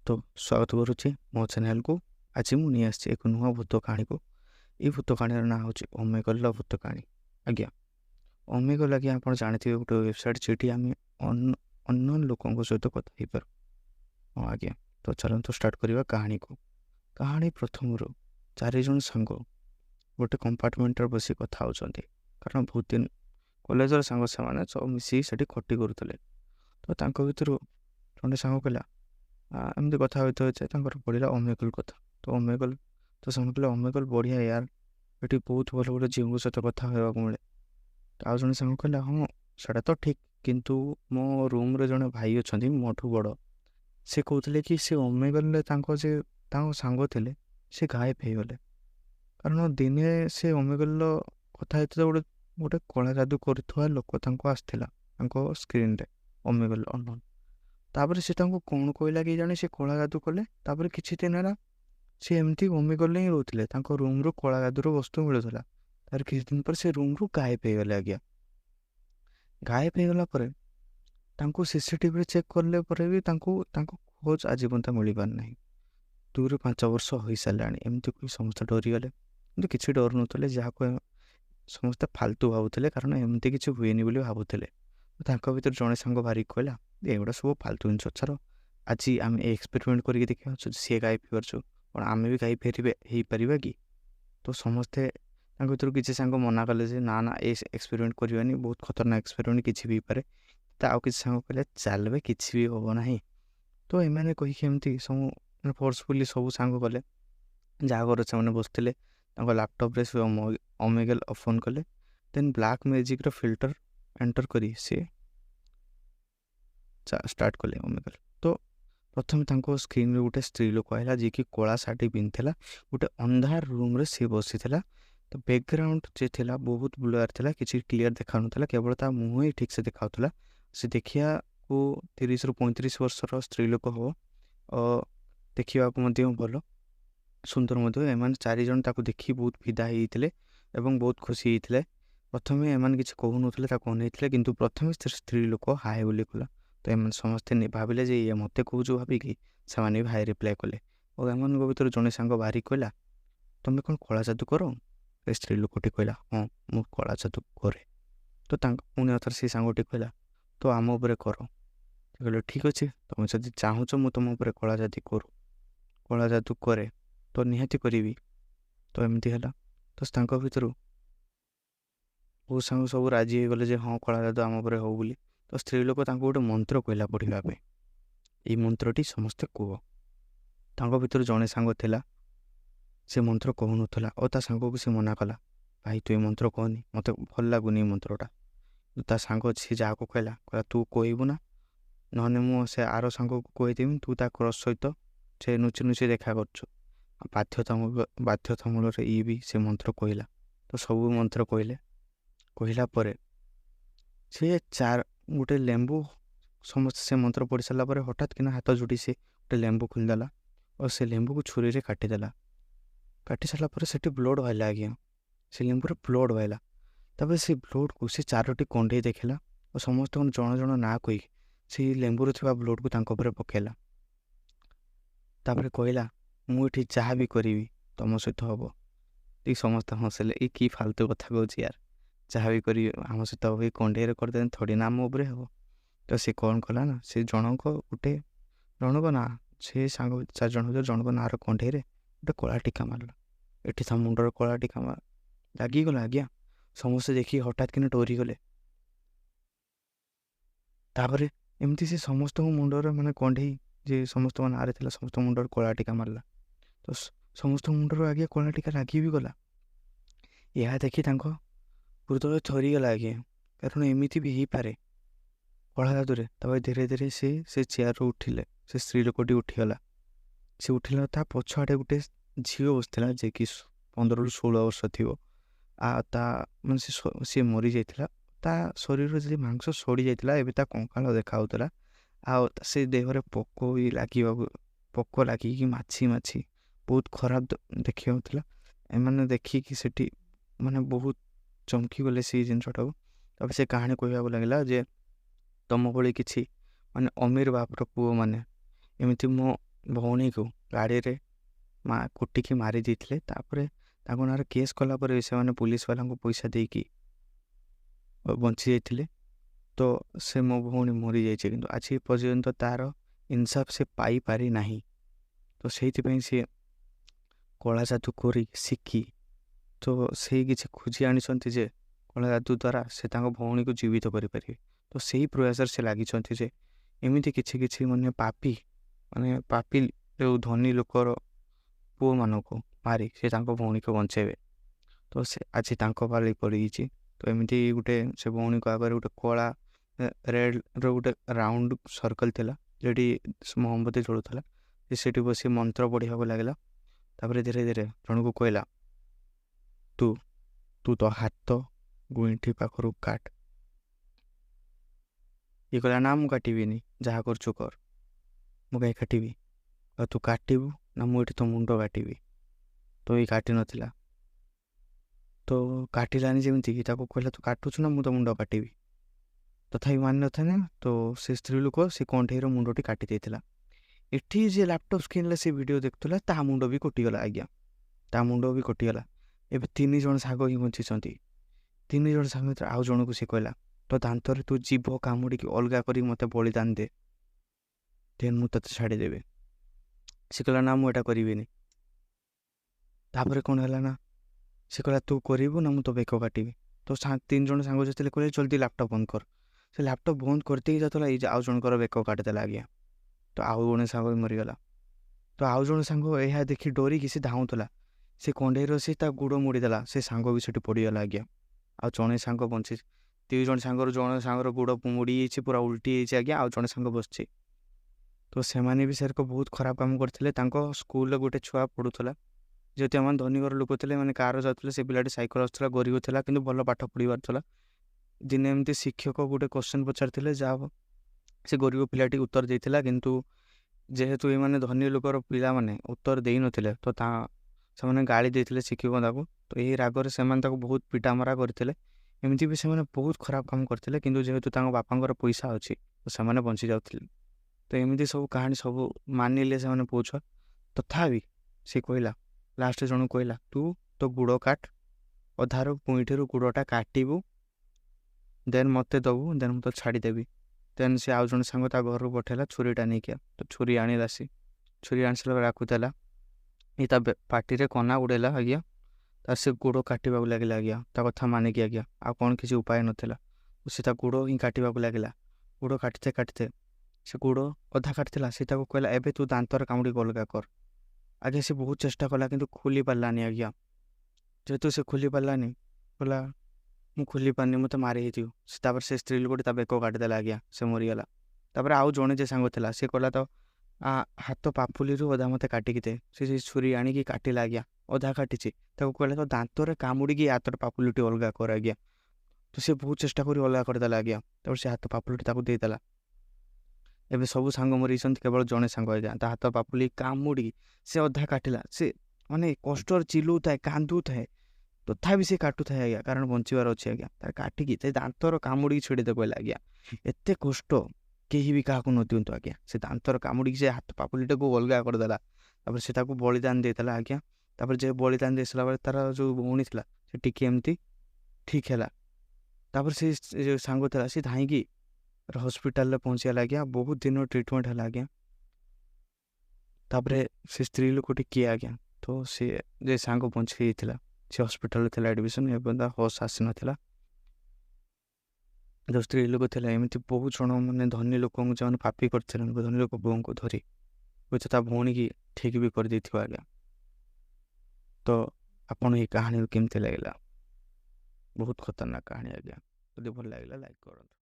तो स्वागत करुच्ची मो चैनल को। आज मुझे आसी एक नुआ भूत कहानी को। ये भूत कहानी ना हूँ ओमेगल भूत कहानी। आज्ञा ओमेगल आज्ञा आप जानते गोटे वेबसाइट जी आम अन्न लोकों सहित कथा हो पार। हाँ आज्ञा, तो चलते स्टार्ट करवा कहानी को। कहानी प्रथम चार जन सांग गोटे कंपार्टमेंट बस कथा होती, कारण बहुत दिन कॉलेज सांग से सब मिसिकी खटी करुले। तो भर जड़े सांग कहला एमती कथा होते पड़ा ओमेगल कथा। तो ओमेगल तो समझ कहले ओमेगल बढ़िया यार, ये बहुत भल भल झील सहित कथा होगा मिले। तो आज जन सांग कहला हाँ सेटा तो ठीक, किंतु मो रूम रे जड़े भाई अच्छा मोठू बड़, से कहते कि सी ओमेगल जे सांग थे से गायब हो गले। कारण दिने से ओमेगल कथा होते गोटे गोटे कला जादू कर लोक आसला स्क्रीन रे ओमेगल अननोन। तापर से कौन कहला कि जाने से कला जादू कले। तापर किछि दिन है सी एमती ओमेगल ही रोते रूम रू कला जादूर वस्तु मिलूला। तार किछि दिन पर से रूम रू गायब हो गले। आज्ञा गायब हो गला पर सीसीटीवी चेक कले पर भी खोज आज पर्यंत मिल पार ना। 2 ରୁ 5 वर्ष हो सारा एमती कोई समस्त डरीगले, कि किसी डर नुले जहाँ समस्ते फालतू भावुले, कारण एमती किसी हुए भावुले। भर जड़े सांग भारी कहला एगुड़ा सब फालतू जिन छाड़, आज आम एक्सपेरिमेंट करके देखा सी गायब हो पार्छु और आम भी गायब हो पार कि। तो समस्ते भर किसी सांग मना कले ना ना ये एक्सपेरिमेंट करवानी, बहुत खतरनाक एक्सपेरिमेंट किसी भी पारे। तो आउ किसी सांग कहले चल किसी भी हम ना। तो एम कहीमती सब फोर्सफुली सब सांग कले जहाँ घर से बसते लैपटॉप रे ओमेगल ओपन कले। Then black magic filter enter करी सी स्टार्ट कले ओमेगल। तो प्रथम स्क्रीन रे गोटे स्त्री लोक आला जी कि कला साड़ी पिंधला, गोटे अंधार रूम रे सी बसी थिला। तो बैकग्राउंड जे थिला बहुत ब्लर थिला, किसी क्लियर देखा नथिला, केवल ता मुंह ही ठीक से देखाउथला। से देखिया को 30 ରୁ 35 वर्षर स्त्री लोक हो और देखिया को मध्य भल सुंदर मध्य। एमान 4 जन ताको देखि बहुत फिदा होइथिले एवं बहुत खुशी होइथिले। प्रथमे एमान किछि कहू नथिले ताको अनैथिले, किंतु प्रथमे स्त्री लोक हाय बोली कहला। तो एम समस्ते भाविले जे ये मत कौच भाविकी से भाई रिप्लाय कले। और एम भर जड़े सांग बाहरी कहला तुम्हें कौन कला जादू कर। स्त्री लोकटी कहला हाँ मु कला जादू कै। तो पुणी अथर से सांगटी कहला तो आम उपर कर। कहले ठीक अच्छे, तुम जब चाहूच मु तुम कला जादू कला जादू कै तो निहाती करी। तो एमती है। तो भर बहुत सांग सब राजी हो गले हाँ कला जादू आम उपर हो बोली। तो स्त्री लोक गोटे मंत्र कहला पढ़ापे, ये मंत्रटी समस्ते कह। भर जड़े सांग थिला से मंत्र कहू नथला और ता सांग को से मना कला भाई तू ये मंत्र कहनी, मत भल लगुनि मंत्रटा। ता सांग सी जहाँ को कहला तू कहबू ना नहने मु से आर सांग को कहीदेवी तू ता क्रस सहित से नुची नुची देखा कर बाध्यतामूल ये भी से मंत्र कहला। तो सब मंत्र कहला पर सी चार गोटे लेंबू समस्त से मंत्र पढ़ी सारा पर हठात कि हाथ जोड़ी से गोटे लेंबू खोलदेला और से लेंबू को छुरी रे काटिदेला। काटी सारा पर से ब्लड बाहला। आज्ञा से लेंबू ब्लड बाहला। तब से ब्लड को से 4टी कंडे देखला और समस्त जन जन ना कही से लेंबू थी ब्लड को तांको पकेला। तापर कहला मुझे जहाँ भी करी तुम सहित हम। ये समस्त हंसले ये कि फालतू कथा कौच यार, जहाँ भी करी आम सहित हम कंडे करदे थोड़ी ना आम उपरे हम। तो सी कौन कला ना से जनक गोटे जनक ना से सांग 4 जन जनक नार कंडे गोटे कला टीका मारला। एटी था मुंडर कला टीका मार लगिगला। आज्ञा समस्ते देखिए हठात कि डरी गले। तापर एमती से समस्त मुंडर माने कंडे जे समस्त नारे थिला समस्त मुंडर कला टीका मारला। तो समस्त मुंडर आज्ञा कला टीका लगी भी गला। यह देखी हृदय थरीगला। आज्ञा कारण एमती भी हो पारे कला जादूरे। तब धीरे धीरे से चेयर रू उठिले, से स्त्री लोकटी उठीगला। से उठिला ता पछआड़े गोटे झील बसला जे कि 15 ରୁ 16 वर्ष थी। मान सी मरी जाता ता शरीर जी मांस सड़ी जाता एवं ता कंकाल देखा से देहरे पोक भी लगे पोक लगे माछी माछी बहुत खराब देखा। एम देखिकी से माने बहुत चमकी गले से जिनटा को। तब से कहानी कहवाक लगे जे तुम भली किसी माने अमीर बापर पुओ मैंने एमती मो ଭଉଣୀକୁ ଗାଡ଼ିରେ କୁଟିକି ମାରି ଦେଇଥିଲେ। ତାପରେ ତାଙ୍କ ନାଁରେ କେସ୍ କଲା ପରେ ସେମାନେ ପୁଲିସ ବାଲାଙ୍କୁ ପଇସା ଦେଇକି ବଞ୍ଚି ଯାଇଥିଲେ। ତ ସେ ମୋ ଭଉଣୀ ମରିଯାଇଛି, କିନ୍ତୁ ଆଜି ପର୍ଯ୍ୟନ୍ତ ତା'ର ଇନସାଫ ସେ ପାଇପାରି ନାହିଁ। ତ ସେଇଥିପାଇଁ ସେ କଳା ଯାଦୁ କରି ଶିଖି ତ ସେଇ କିଛି ଖୋଜି ଆଣିଛନ୍ତି ଯେ କଳା ଯାଦୁ ଦ୍ୱାରା ସେ ତାଙ୍କ ଭଉଣୀକୁ ଜୀବିତ କରିପାରିବେ। ତ ସେଇ ପ୍ରୟାସରେ ସେ ଲାଗିଛନ୍ତି ଯେ ଏମିତି କିଛି କିଛି ମାନେ ପାପି ଯେଉଁ ଧନୀ ଲୋକର ପୁଅମାନଙ୍କୁ ମାରି ସେ ତାଙ୍କ ଭଉଣୀକୁ ବଞ୍ଚାଇବେ। ତ ସେ ଆଜି ତାଙ୍କ ପାଳି ପଡ଼ିଯାଇଛି। ତ ଏମିତି ଗୋଟେ ସେ ଭଉଣୀଙ୍କ ଆଗରେ ଗୋଟେ କଳା ରେଡ଼୍ର ଗୋଟେ ରାଉଣ୍ଡ ସର୍କଲ୍ ଥିଲା, ଯେଉଁଠି ମହମବତୀ ଜଳୁଥିଲା। ସେ ସେଠି ବସି ମନ୍ତ୍ର ପଢ଼ିବାକୁ ଲାଗିଲା। ତାପରେ ଧୀରେ ଧୀରେ ଜଣକୁ କହିଲା, ତୁ ତୋ ହାତ ଗୁଇଁଠି ପାଖରୁ କାଟ। ଇଏ କହିଲା, ନା ମୁଁ କାଟିବିନି, ଯାହା କରୁଛୁ କର, ମୁଁ କାହିଁ କାଟିବି, ଆଉ ତୁ କାଟିବୁ ନା ମୁଁ ଏଠି ତୋ ମୁଣ୍ଡ କାଟିବି। ତ ଏଇ କାଟି ନଥିଲା, ତ କାଟିଲାନି। ଯେମିତି ତାକୁ କହିଲା, ତୁ କାଟୁଛୁ ନା ମୁଁ ତୋ ମୁଣ୍ଡ କାଟିବି। ତଥାପି ମାନିନଥିଲା। ତ ସେ ସ୍ତ୍ରୀ ଲୋକ ସେ କଣ୍ଢେଇର ମୁଣ୍ଡଟି କାଟି ଦେଇଥିଲା। ଏଠି ଯେ ଲ୍ୟାପଟପ୍ ସ୍କ୍ରିନ୍ରେ ସେ ଭିଡ଼ିଓ ଦେଖୁଥିଲା ତା ମୁଣ୍ଡ ବି କଟିଗଲା। ଆଜ୍ଞା, ତା ମୁଣ୍ଡ ବି କଟିଗଲା। ଏବେ 3 ଜଣ ସାଙ୍ଗ ହିଁ ବଞ୍ଚିଛନ୍ତି। 3 ଜଣ ସାଙ୍ଗ ଭିତରେ ଆଉ ଜଣକୁ ସେ କହିଲା, ତୋ ଦାନ୍ତରେ ତୁ ଜୀଭ କାମୁଡ଼ିକି ଅଲଗା କରିକି ମୋତେ ବଳିଦାନ ଦେ, ଦେନ୍ ମୁଁ ତୋତେ ଛାଡ଼ିଦେବି। ସେ କହିଲା, ନା ମୁଁ ଏଇଟା କରିବିନି। ତାପରେ କ'ଣ ହେଲା ନା, ସେ କହିଲା, ତୁ କରିବୁ ନା ମୁଁ ତୋ ବେକ କାଟିବି। ତ 3 ଜଣ ସାଙ୍ଗ ଯେତେବେଳେ କହିଲେ, ଜଲ୍ଦି ଲ୍ୟାପଟପ୍ ବନ୍ଦ କର। ସେ ଲ୍ୟାପଟପ୍ ବନ୍ଦ କରିଦେଇକି ଯାଉଥିଲା, ଏଇ ଆଉ ଜଣଙ୍କର ବେକ କାଟିଦେଲା। ଆଜ୍ଞା, ତ ଆଉ ଜଣେ ସାଙ୍ଗ ମରିଗଲା। ତ ଆଉ ଜଣେ ସାଙ୍ଗ ଏହା ଦେଖି ଡରିକି ସେ ଧାଉଁଥିଲା। ସେ କଣ୍ଢେଇର ସେ ତା ଗୋଡ଼ ମୋଡ଼ିଦେଲା, ସେ ସାଙ୍ଗ ବି ସେଠି ପଡ଼ିଗଲା। ଆଜ୍ଞା, ଆଉ ଜଣେ ସାଙ୍ଗ ବଞ୍ଚି, 2 ଜଣ ସାଙ୍ଗର ଜଣେ ସାଙ୍ଗର ଗୋଡ଼ ମୋଡ଼ି ଯାଇଛି, ପୁରା ଉଲ୍ଟି ହେଇଛି। ଆଜ୍ଞା, ଆଉ ଜଣେ ସାଙ୍ଗ ବସିଛି। ତ ସେମାନେ ବି ସେରକ ବହୁତ ଖରାପ କାମ କରିଥିଲେ। ତାଙ୍କ ସ୍କୁଲରେ ଗୋଟେ ଛୁଆ ପଢ଼ୁଥିଲା, ଯେହେତୁ ଏମାନେ ଧନୀ ଘର ଲୋକ ଥିଲେ, ମାନେ କାର୍ ଯାଉଥିଲେ, ସେ ପିଲାଟି ସାଇକେଲ ଆସୁଥିଲା, ଗରିବ ଥିଲା, କିନ୍ତୁ ଭଲ ପାଠ ପଢ଼ି ପାରୁଥିଲା। ଦିନେ ଏମିତି ଶିକ୍ଷକ ଗୋଟେ କ୍ୱେଶ୍ଚନ୍ ପଚାରିଥିଲେ, ଯାହା ସେ ଗରିବ ପିଲାଟି ଉତ୍ତର ଦେଇଥିଲା। କିନ୍ତୁ ଯେହେତୁ ଏମାନେ ଧନୀ ଲୋକର ପିଲାମାନେ ଉତ୍ତର ଦେଇନଥିଲେ, ତ ସେମାନେ ଗାଳି ଦେଇଥିଲେ ଶିକ୍ଷକ ତାକୁ। ତ ଏହି ରାଗରେ ସେମାନେ ତାକୁ ବହୁତ ପିଟାମରା କରିଥିଲେ। ଏମିତି ବି ସେମାନେ ବହୁତ ଖରାପ କାମ କରିଥିଲେ, କିନ୍ତୁ ଯେହେତୁ ତାଙ୍କ ବାପାଙ୍କର ପଇସା ଅଛି ତ ସେମାନେ ବଞ୍ଚି ଯାଉଥିଲେ। ତ ଏମିତି ସବୁ କାହାଣୀ ସବୁ ମାନିଲେ ସେମାନେ ପୁଅ ଛୁଆ। ତଥାପି ସେ କହିଲା, ଲାଷ୍ଟରେ ଜଣକୁ କହିଲା, ତୁ ତୋ ଗୋଡ଼ କାଟ, ଅଧାରୁ ଗୁଇଁଠିରୁ ଗୋଡ଼ଟା କାଟିବୁ, ଦେନ୍ ମୋତେ ଦେବୁ, ଦେନ୍ ମୁଁ ତ ଛାଡ଼ିଦେବି। ଦେନ୍ ସେ ଆଉ ଜଣେ ସାଙ୍ଗ ତା ଘରକୁ ପଠାଇଲା ଛୁରୀଟା ନେଇକି। ତ ଛୁରୀ ଆଣିଲା। ସେ ଛୁରୀ ଆଣିସାରିଲା ପରେ ରାଖୁଥିଲା, ଏ ତା ପାଟିରେ କନା ଉଡ଼େଇଲା। ଆଜ୍ଞା, ତାର ସେ ଗୋଡ଼ କାଟିବାକୁ ଲାଗିଲା। ଆଜ୍ଞା, ତା କଥା ମାନିକି। ଆଜ୍ଞା, ଆଉ କ'ଣ କିଛି ଉପାୟ ନଥିଲା, ସେ ତା ଗୋଡ଼ ହିଁ କାଟିବାକୁ ଲାଗିଲା। ଗୋଡ଼ କାଟିତେ କାଟିତେ ସେ ଗୋଡ଼ ଅଧା କାଟିଥିଲା। ସେ ତାକୁ କହିଲା, ଏବେ ତୁ ଦାନ୍ତରେ କାମୁଡ଼ିକି ଅଲଗା କର। ଆଜ୍ଞା, ସେ ବହୁତ ଚେଷ୍ଟା କଲା, କିନ୍ତୁ ଖୋଲି ପାରିଲାନି। ଆଜ୍ଞା, ଯେହେତୁ ସେ ଖୋଲି ପାରିଲାନି, କହିଲା, ମୁଁ ଖୋଲି ପାରିନି, ମୋତେ ମାରି ହେଇଯିବ। ତାପରେ ସେ ସ୍ତ୍ରୀ ଲୋକଟି ତା ବେକ କାଟିଦେଲା। ଆଜ୍ଞା, ସେ ମରିଗଲା। ତାପରେ ଆଉ ଜଣେ ଯେ ସାଙ୍ଗ ଥିଲା, ସେ କହିଲା, ତ ହାତ ପାପୁଲିରୁ ଅଧା ମୋତେ କାଟିକି ଦେ। ସେ ଛୁରୀ ଆଣିକି କାଟିଲା। ଆଜ୍ଞା, ଅଧା କାଟିଛି। ତାକୁ କହିଲା, ତ ଦାନ୍ତରେ କାମୁଡ଼ିକି ହାତର ପାପୁଲିଟି ଅଲଗା କର। ଆଜ୍ଞା, ତ ସେ ବହୁତ ଚେଷ୍ଟା କରି ଅଲଗା କରିଦେଲା। ଆଜ୍ଞା, ତାପରେ ସେ ହାତ ପାପୁଲିଟି ତାକୁ ଦେଇଦେଲା। ଏବେ ସବୁ ସାଙ୍ଗ ମରିଛନ୍ତି, କେବଳ ଜଣେ ସାଙ୍ଗ। ଆଜ୍ଞା, ତା ହାତ ପାପୁଲି କାମୁଡ଼ିକି ସେ ଅଧା କାଟିଲା। ସେ ମାନେ କଷ୍ଟରେ ଚିଲଉଥାଏ, କାନ୍ଦୁଥାଏ, ତଥାପି ସେ କାଟୁଥାଏ। ଆଜ୍ଞା, କାରଣ ବଞ୍ଚିବାର ଅଛି। ଆଜ୍ଞା, ତାର କାଟିକି ସେ ଦାନ୍ତର କାମୁଡ଼ିକି ଛିଡ଼େଇଦେ କହିଲା। ଆଜ୍ଞା, ଏତେ କଷ୍ଟ କେହି ବି କାହାକୁ ନ ଦିଅନ୍ତୁ। ଆଜ୍ଞା, ସେ ଦାନ୍ତର କାମୁଡ଼ିକି ସେ ହାତ ପାପୁଲିଟାକୁ ଅଲଗା କରିଦେଲା। ତାପରେ ସେ ତାକୁ ବଳିଦାନ ଦେଇଦେଲା। ଆଜ୍ଞା, ତାପରେ ଯେ ବଳିଦାନ ଦେଇସାରିଲା ପରେ ତାର ଯେଉଁ ଭଉଣୀ ଥିଲା, ସେ ଟିକେ ଏମିତି ଠିକ୍ ହେଲା। ତାପରେ ସେ ଯେଉଁ ସାଙ୍ଗ ଥିଲା, ସେ ଧାଇଁକି ହସ୍ପିଟାଲରେ ପହଞ୍ଚିଗଲା। ଆଜ୍ଞା, ବହୁତ ଦିନ ଟ୍ରିଟମେଣ୍ଟ ହେଲା। ଆଜ୍ଞା, ତାପରେ ସେ ସ୍ତ୍ରୀ ଲୋକଟି କିଏ? ଆଜ୍ଞା, ତ ସେ ଯେ ସାଙ୍ଗ ବଞ୍ଚି ଯାଇଥିଲା, ସେ ହସ୍ପିଟାଲରେ ଥିଲା ଆଡ଼ମିସନ୍, ଏବଂ ତା ହୋସ୍ ଆସିନଥିଲା। ଯେଉଁ ସ୍ତ୍ରୀ ଲୋକ ଥିଲା, ଏମିତି ବହୁତ ଜଣ ମାନେ ଧନୀ ଲୋକଙ୍କୁ ସେମାନେ ପାପି କରିଥିଲେ, ଧନୀ ଲୋକ ବୋଉଙ୍କୁ ଧରି ହୁଏତ ତା ଭଉଣୀକି ଠିକ୍ ବି କରିଦେଇଥିବ। ଆଜ୍ଞା, ତ ଆପଣ ଏହି କାହାଣୀରୁ କେମିତି ଲାଗିଲା? ବହୁତ ଖତରନାକ କାହାଣୀ। ଆଜ୍ଞା, ଯଦି ଭଲ ଲାଗିଲା ଲାଇକ୍ କରନ୍ତୁ।